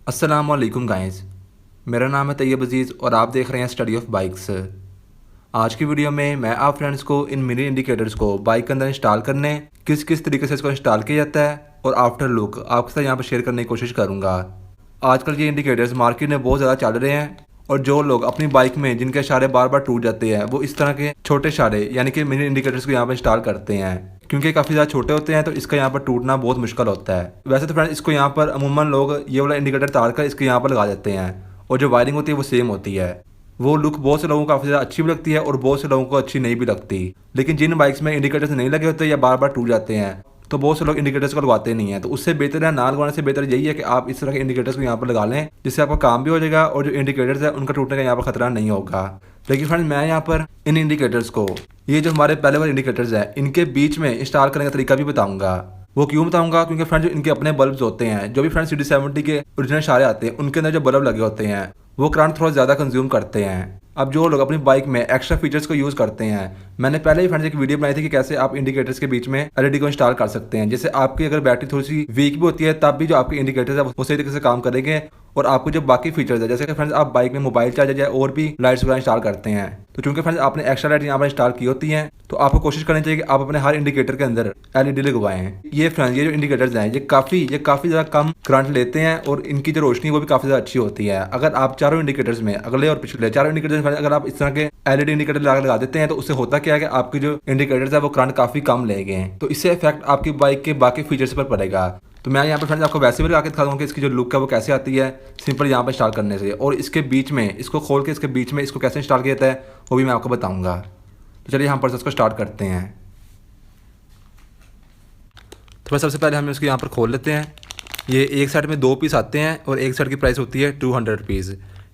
अस्सलाम वालेकुम गाइस। मेरा नाम है तैयब अजीज़ और आप देख रहे हैं स्टडी ऑफ बाइक्स। आज की वीडियो में मैं आप फ्रेंड्स को इन मिनी इंडिकेटर्स को बाइक के अंदर इंस्टॉल करने, किस किस तरीके से इसको इंस्टॉल किया जाता है और आफ्टर लुक आपके साथ यहाँ पर शेयर करने की कोशिश करूँगा। आजकल ये इंडिकेटर्स मार्केट में बहुत ज़्यादा चल रहे हैं और जो लोग अपनी बाइक में जिनके इशारे बार बार टूट जाते हैं वो इस तरह के छोटे इशारे यानी कि मिनी इंडिकेटर्स को यहाँ पर इंस्टॉल करते हैं। क्योंकि काफ़ी ज़्यादा छोटे होते हैं तो इसका यहाँ पर टूटना बहुत मुश्किल होता है। वैसे तो फ्रेंड्स इसको यहाँ पर अमूमन लोग ये वाला इंडिकेटर तार कर इसके यहाँ पर लगा देते हैं और जो वायरिंग होती है वो सेम होती है। वो लुक बहुत से लोगों को काफ़ी ज़्यादा अच्छी भी लगती है और बहुत से लोगों को अच्छी नहीं भी लगती। लेकिन जिन बाइक्स में इंडिकेटर्स नहीं लगे होते या बार बार टूट जाते हैं तो बहुत से लोग इंडिकेटर्स को लगवाते नहीं है। तो उससे बेहतर है, ना लगवाने से बेहतर यही है कि आप इस तरह के इंडिकेटर्स को यहाँ पर लगा लें, जिससे आपका काम भी हो जाएगा और जो इंडिकेटर्स है उनका टूटने का यहाँ पर खतरा नहीं होगा। लेकिन फ्रेंड्स मैं यहाँ पर इन इंडिकेटर्स को, ये जो हमारे पहले वाले इंडिकेटर्स हैं, इनके बीच में इंस्टॉल करने का तरीका भी बताऊंगा। वो क्यों बताऊंगा? क्योंकि फ्रेंड्स इनके अपने बल्ब्स होते हैं। जो भी फ्रेंड्स CD70 के ओरिजिनल इशारे आते हैं उनके अंदर जो बल्ब लगे होते हैं वो करंट थोड़ा ज़्यादा कंज्यूम करते हैं। अब जो लोग अपनी बाइक में एक्स्ट्रा फीचर्स को यूज़ करते हैं, मैंने पहले ही फ्रेंड्स एक वीडियो बनाई थी कि कैसे आप इंडिकेटर्स के बीच में LED को इंस्टॉल कर सकते हैं, जिससे आपकी अगर बैटरी थोड़ी सी वीक भी होती है तब भी जो आपके इंडिकेटर्स है वो सही तरीके से काम करेंगे और आपको जो बाकी फीचर्स है, जैसे कि फ्रेंड्स आप बाइक में मोबाइल चार्जर या और भी लाइट्स वगैरह इंस्टॉल करते हैं, तो चूंकि फ्रेंड्स आपने एक्स्ट्रा लाइट यहाँ पर इंस्टॉल की होती हैं तो आपको कोशिश करनी चाहिए कि आप अपने हर इंडिकेटर के अंदर LED लगवाएं। ये फ्रेंड्स ये जो इंडिकेटर्स हैं ये काफ़ी ज़्यादा कम करंट लेते हैं और इनकी जो रोशनी वो भी काफ़ी ज़्यादा अच्छी होती है। अगर आप चारों इंडिकेटर्स में, अगले और पिछले चारों इंडिकेटर्स में अगर आप इस तरह के LED इंडिकेटर लगा देते हैं तो उससे होता क्या है कि आपके जो इंडिकेटर्स है वो करंट काफ़ी कम लेंगे, तो इससे इफेक्ट आपकी बाइक के बाकी फीचर्स पर पड़ेगा। तो मैं यहाँ पर फ्रेंड्स आपको वैसे भी लगा के दिखा दूँगा कि इसकी जो लुक है वो कैसे आती है सिंपल यहाँ पर इंस्टॉल करने से, और इसके बीच में इसको खोल के इसके बीच में इसको कैसे इंस्टॉल किया जाता है वो भी मैं आपको बताऊँगा। तो चलिए हम प्रोसेस को स्टार्ट करते हैं। तो बस सबसे पहले हम इसको यहाँ पर खोल लेते हैं। ये एक साइड में 2 पीस आते हैं और एक साइड की प्राइस होती है 200 रुपीज़,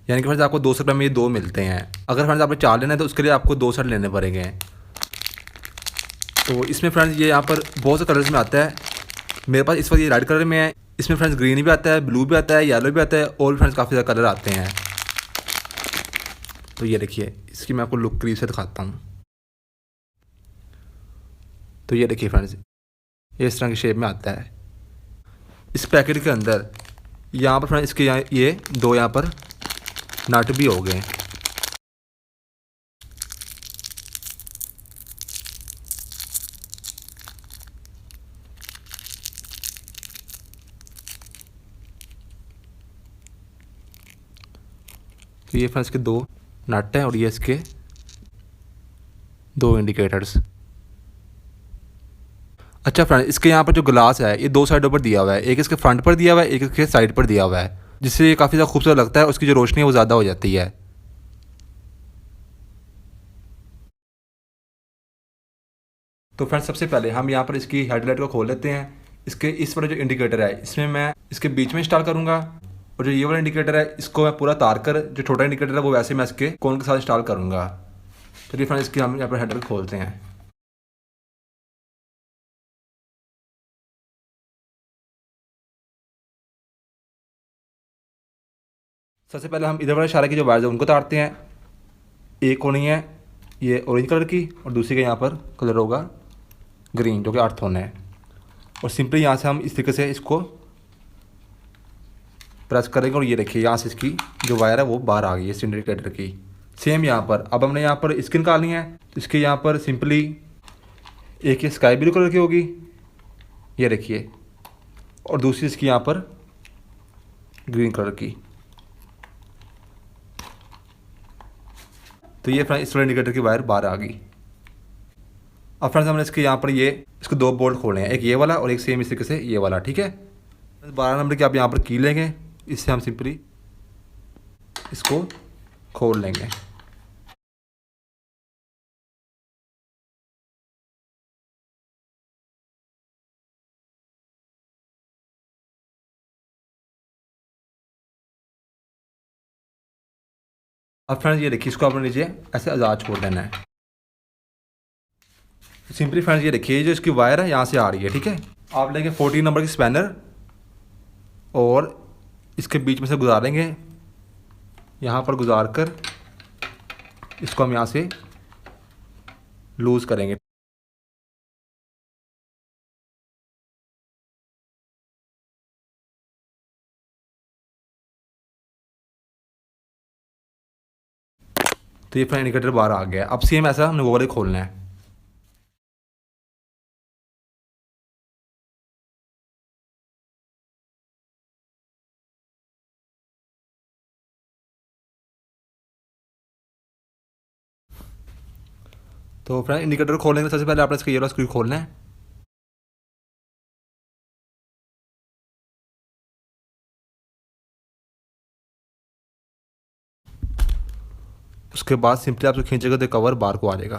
यानी कि फ्रेंड्स आपको 200 रुपये में ये 2 मिलते हैं। अगर फ्रेंड्स आपने 4 लेना है तो उसके लिए आपको 2 सेट लेने पड़ेंगे। तो इसमें फ्रेंड्स ये यहाँ पर बहुत से कलर्स में आता है। मेरे पास इस वक्त ये रेड कलर में है। इसमें फ्रेंड्स ग्रीन भी आता है, ब्लू भी आता है, येलो भी आता है और भी फ्रेंड्स काफ़ी ज़्यादा कलर आते हैं। तो ये देखिए, इसकी मैं आपको लुक करीब से दिखाता हूँ। तो ये देखिए फ्रेंड्स, ये इस तरह की शेप में आता है। इस पैकेट के अंदर यहाँ पर फ्रेंड्स इसके ये 2 यहाँ पर नट भी हो गए। तो ये फ्रेंड्स के 2 नट हैं और ये इसके 2 इंडिकेटर्स। अच्छा फ्रेंड्स, इसके यहाँ पर जो ग्लास है ये 2 साइडों पर दिया हुआ है, एक इसके फ्रंट पर दिया हुआ है, एक इसके साइड पर दिया हुआ है, जिससे ये काफ़ी ज़्यादा खूबसूरत लगता है। उसकी जो रोशनी है वो ज़्यादा हो जाती है। तो फ्रेंड्स सबसे पहले हम यहाँ पर इसकी हेडलाइट को खोल लेते हैं। इसके इस वाला जो इंडिकेटर है इसमें मैं इसके बीच में इंस्टॉल करूँगा और जो ये वाला इंडिकेटर है इसको मैं पूरा तार कर, जो छोटा इंडिकेटर है वो वैसे मैं इसके कोन के साथ इंस्टॉल करूँगा। चलिए फ्रेंड्स इसकी हम यहाँ पर हेडलाइट खोलते हैं। सबसे पहले हम इधर वाले इशारे की जो वायर्स है उनको तारते हैं। एक होनी है ये ऑरेंज कलर की और दूसरी का यहाँ पर कलर होगा ग्रीन, जो कि अर्थ होना है। और सिंपली यहाँ से हम इस तरीके से इसको प्रेस करेंगे और ये देखिए यहाँ से इसकी जो वायर है वो बाहर आ गई है इस इंडिकेटर की। सेम यहाँ पर अब हमने यहाँ पर इसकी निकालनी है, तो इसके यहाँ पर सिंपली एक ये स्काई ब्लू कलर की होगी, ये देखिए, और दूसरी इसकी यहाँ पर ग्रीन कलर की। तो ये फ्रेंड्स इस वाले इंडिकेटर की वायर बाहर आ गई। अब फ्रेंड्स हमने इसके यहाँ पर ये इसको 2 बोल्ट खोले हैं, एक ये वाला और एक सेम इस तरीके से ये वाला, ठीक है। 12 नंबर की आप यहाँ पर की लेंगे, इससे हम सिंपली इसको खोल लेंगे। अब फ्रेंड्स ये देखिए, इसको आपने नीचे ऐसे आज़ाद छोड़ देना है। सिंपली फ्रेंड्स ये देखिए, जो इसकी वायर है यहाँ से आ रही है, ठीक है। आप लेंगे 14 नंबर की स्पैनर और इसके बीच में से गुजारेंगे, यहाँ पर गुजार कर इसको हम यहाँ से लूज़ करेंगे। तो ये फ्रेंड इंडिकेटर बाहर आ गया। अब सेम ऐसा हमने वो वाले खोलना है। तो फ्रेंड इंडिकेटर खोलने के सबसे पहले आपने इसका ये वाला स्क्रू खोलना है। उसके बाद सिंपली आप खींचेगा तो कवर बाहर को आ जाएगा।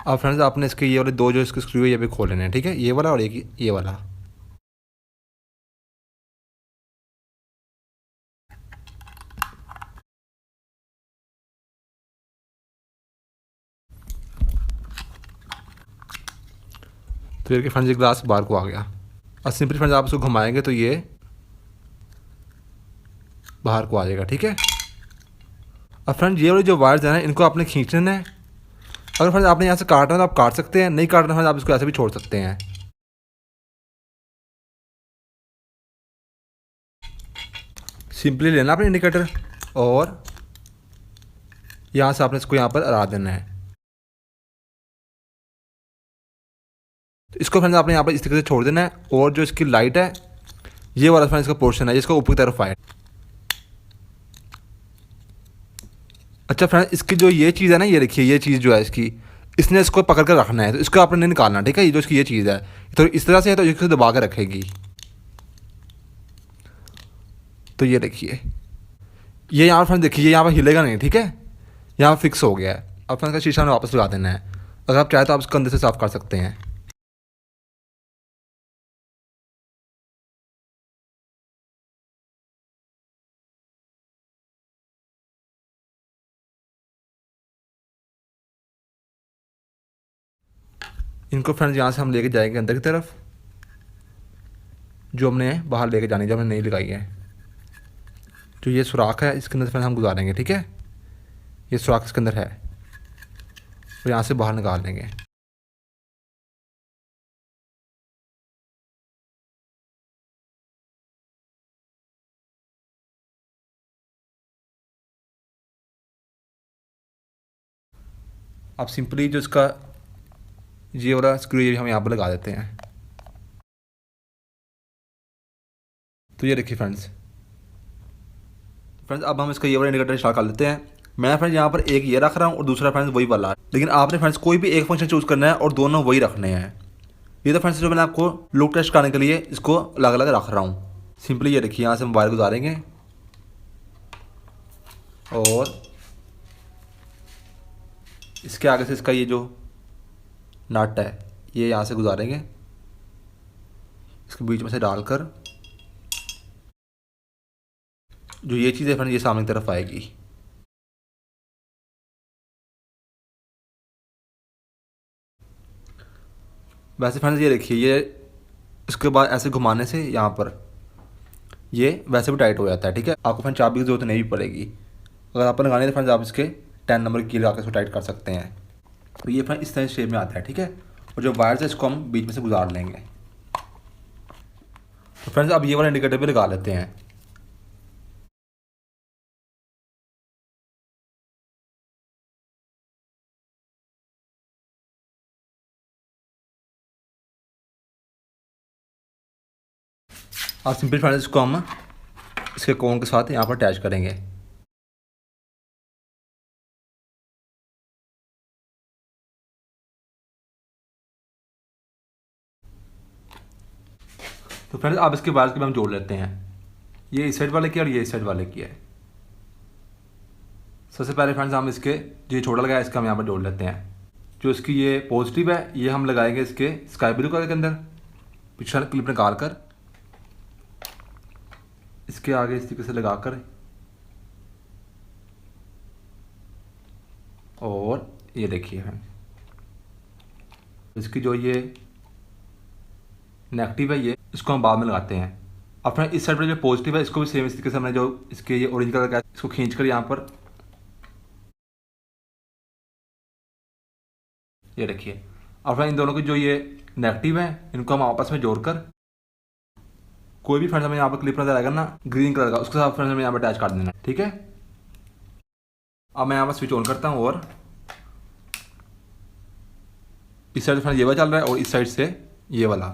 अब फ्रेंड्स आपने इसके ये वाले दो जो इसके स्क्रू है ये भी खोल लेने हैं, ठीक है, ये वाला और एक ये वाला। तो ये फ्रेंड्स ये ग्लास बाहर को आ गया। और सिंपली फ्रेंड्स आप उसको घुमाएंगे तो ये बाहर को आ जाएगा, ठीक है। अब फ्रेंड्स ये वाले जो वायर्स हैं ना इनको आपने खींचना है। अगर फ्रेंड्स आपने यहाँ से काटना है तो आप काट सकते हैं, नहीं काटना फ्रेंड्स आप इसको ऐसे भी छोड़ सकते हैं। सिंपली लेना आपने इंडिकेटर और यहाँ से आपने इसको यहाँ पर हरा देना है। तो इसको फ्रेंड्स आपने यहाँ पर इस तरीके से छोड़ देना है। और जो इसकी लाइट है ये वाला फ्रेंड्स इसका पोर्शन है जिसको ऊपर की तरफ आए। अच्छा फ्रेंड्स इसकी जो ये चीज़ है ना, ये देखिए ये चीज़ जो है इसकी, इसने इसको पकड़ कर रखना है, तो इसको आपने नहीं निकालना, ठीक है। ये जो इसकी ये चीज़ है तो इस तरह से है तो इसको दबा कर रखेगी। तो ये देखिए ये यहाँ पर फ्रेंड्स देखिए ये यहाँ पर हिलेगा नहीं, ठीक है, यहाँ फिक्स हो गया है। अब फ्रेंड्स का शीशा में वापस लगा देना है। अगर आप चाहे तो आप इसको अंदर से साफ़ कर सकते हैं। इनको फ्रेंड्स यहाँ से हम लेके जाएंगे अंदर की तरफ, जो हमने बाहर लेके जानी जो हमने नहीं लगाई है। जो ये सुराख है इसके अंदर फ्रेंड्स हम गुजारेंगे, ठीक है, ये सुराख इसके अंदर है और यहाँ से बाहर निकाल देंगे। अब सिंपली जो इसका ये वाला स्क्रू ये हम यहाँ पर लगा देते हैं। तो ये देखिए फ्रेंड्स अब हम इसका ये वाला इंडिकेटर इंस्टॉल कर लेते हैं। मैं फ्रेंड्स यहाँ पर एक ये रख रहा हूँ और दूसरा फ्रेंड्स वही वाला, लेकिन आपने फ्रेंड्स कोई भी एक फंक्शन चूज़ करना है और दोनों वही रखने हैं। ये तो फ्रेंड्स जो मैंने आपको लुक टेस्ट करने के लिए इसको अलग अलग रख रहा हूँ। सिंपली ये देखिए यहाँ से हम वायर गुजारेंगे और इसके आगे से इसका ये जो नट है ये यहाँ से गुजारेंगे, इसके बीच में से डालकर जो ये चीज़ है फ्रेंड्स ये सामने की तरफ आएगी। वैसे फ्रेंड्स ये देखिए ये इसके बाद ऐसे घुमाने से यहाँ पर ये वैसे भी टाइट हो जाता है, ठीक है। आपको फ्रेंड्स चाबी की जरूरत नहीं भी पड़ेगी। अगर आप लगाने तो फ्रेंड्स आप इसके 10 नंबर की लगा के इसको टाइट कर सकते हैं। तो ये फ्रेंड्स इस तरह शेप में आता है, ठीक है। और जो वायर्स है इसको हम बीच में से गुजार लेंगे। तो फ्रेंड्स अब ये वाला इंडिकेटर भी लगा लेते हैं। और सिंपल फ्रेंड्स इसको हम इसके कोन के साथ यहाँ पर अटैच करेंगे। तो फ्रेंड्स आप इसके वायर्स के भी हम जोड़ लेते हैं। ये इस साइड वाले की और ये इस साइड वाले की है। सबसे पहले फ्रेंड्स हम इसके जो ये छोटा लगाया इसका हम यहाँ पर जोड़ लेते हैं। जो इसकी ये पॉजिटिव है ये हम लगाएंगे इसके स्काई ब्लू कलर के अंदर, पिछला क्लिप निकाल कर इसके आगे इस तरीके से लगाकर और ये देखिए हम इसकी जो ये नेगेटिव है ये इसको हम बाद में लगाते हैं। अब फ्रेंड इस साइड पर जो पॉजिटिव है इसको भी सेम इस तरीके से हमने जो इसके ये ऑरेंज कलर का इसको खींच कर यहाँ पर ये देखिए। अब फ्रेंड इन दोनों की जो ये नेगेटिव है इनको हम आपस में जोड़कर कोई भी फ्रेंड्स हमें यहाँ पर क्लिप नजर आएगा ना ग्रीन कलर का उसके साथ फ्रेंड्स हमें यहाँ पर अटैच कर देना, ठीक है। अब मैं यहाँ पर स्विच ऑन करता हूँ और इस साइड से फ्रेंड्स ये वाला चल रहा है और इस साइड से ये वाला।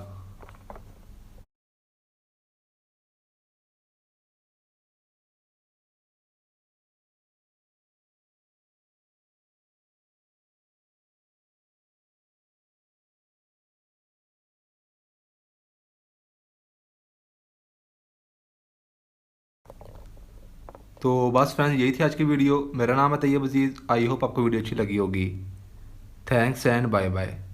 तो बस फ्रेंड्स यही थी आज की वीडियो। मेरा नाम है तैयब अजीज़। आई होप आपको वीडियो अच्छी लगी होगी। Thanks and bye bye.